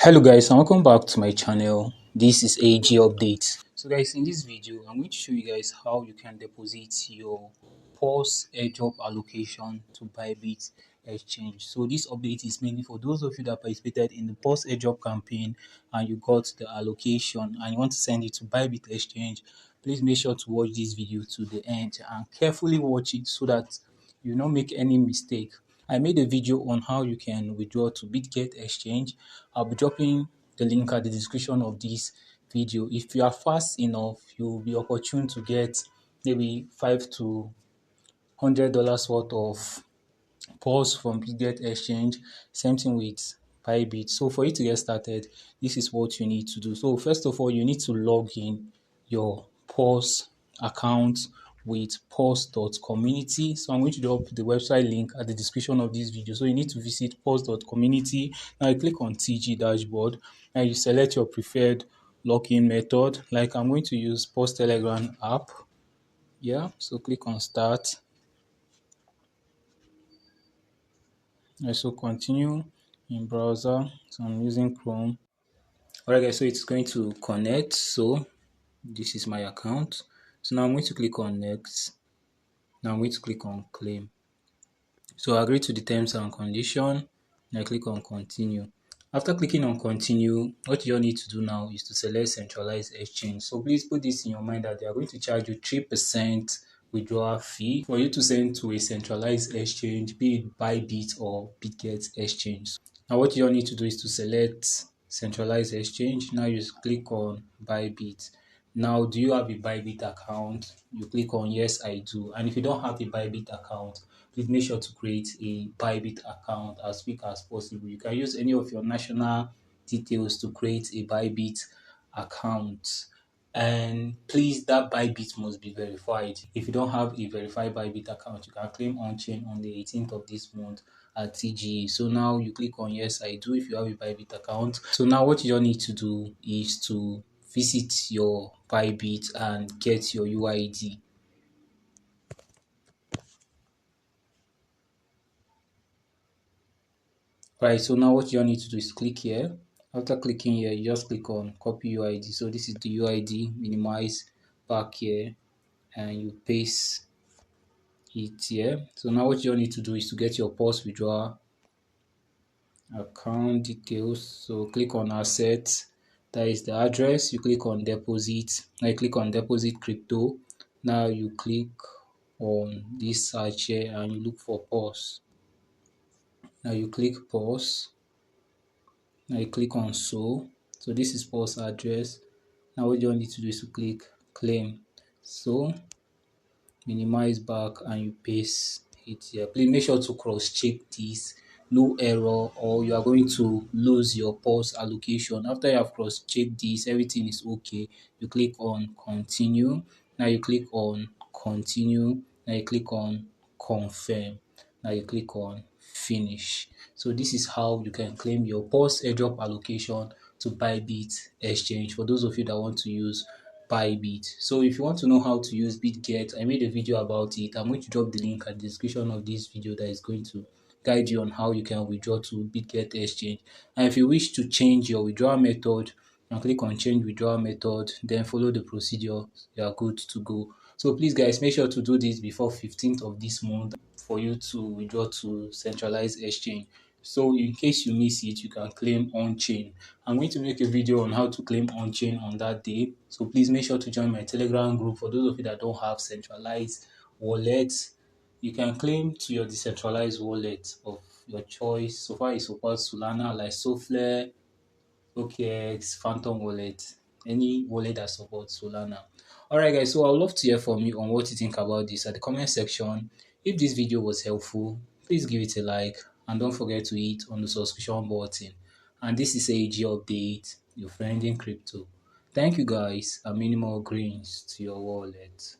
Hello guys and welcome back to my channel. This is AG update. So guys, in this video I'm going to show you guys how you can deposit your PAWS airdrop allocation to Bybit exchange. So this update is mainly for those of you that participated in the PAWS airdrop campaign and you got the allocation and you want to send it to Bybit exchange. Please make sure to watch this video to the end and carefully watch it so that you don't make any mistake. I made a video on how you can withdraw to Bitget exchange. I'll be dropping the link at the description of this video. If you are fast enough, you'll be opportune to get maybe $5 to $100 worth of PAWS from Bitget exchange. Same thing with Bybit. So for you to get started, this is what you need to do. So first of all, you need to log in your PAWS account with paws.community. So I'm going to drop the website link at the description of this video. So you need to visit paws.community. Now you click on TG dashboard and you select your preferred login method. Like I'm going to use PAWS Telegram app. Yeah, so click on start. Also continue in browser. So I'm using Chrome. Alright guys, so it's going to connect. So this is my account. So now I'm going to click on next. Now I'm going to click on claim. So I agree to the terms and condition. And I click on continue. After clicking on continue, what you all need to do now is to select centralized exchange. So please put this in your mind that they are going to charge you 3% withdrawal fee for you to send to a centralized exchange, be it Bybit or Bitget exchange. Now what you all need to do is to select centralized exchange. Now you click on Bybit. Now, do you have a Bybit account? You click on yes, I do. And if you don't have a Bybit account, please make sure to create a Bybit account as quick as possible. You can use any of your national details to create a Bybit account. And please, that Bybit must be verified. If you don't have a verified Bybit account, you can claim on-chain on the 18th of this month at TGE. So now you click on yes, I do if you have a Bybit account. So now what you all need to do is to visit your Bybit and get your UID. Right, so now what you need to do is click here. After clicking here, you just click on copy UID. So this is the UID, minimize back here, and you paste it here. So now what you need to do is to get your PAWS withdrawal account details. So click on assets, that is the address. You click on deposit. Now you click on deposit crypto. Now you click on this search here and you look for PAWS. Now you click PAWS. Now you click on so this is PAWS address. Now what you need to do is to click claim. So minimize back and you paste it here. Please make sure to cross check this, no error, or you are going to lose your PAWS allocation. After you have cross checked this, everything is okay. You click on continue. Now you click on continue. Now you click on confirm. Now you click on finish. So this is how you can claim your PAWS airdrop allocation to Bybit exchange for those of you that want to use Bybit. So if you want to know how to use Bitget, I made a video about it. I'm going to drop the link at the description of this video that is going to guide you on how you can withdraw to Bitget exchange. And if you wish to change your withdrawal method, you can click on change withdrawal method, then follow the procedure. You are good to go. So please guys, make sure to do this before 15th of this month for you to withdraw to centralized exchange. So in case you miss it, you can claim on-chain. I'm going to make a video on how to claim on-chain on that day. So please make sure to join my Telegram group. For those of you that don't have centralized wallets, you can claim to your decentralized wallet of your choice. So far it supports Solana like Soflare, OKX, Phantom Wallet, any wallet that supports Solana. Alright guys, so I would love to hear from you on what you think about this at the comment section. If this video was helpful, please give it a like and don't forget to hit on the subscription button. And this is AG Update, your friend in crypto. Thank you guys, and minimal greens to your wallet.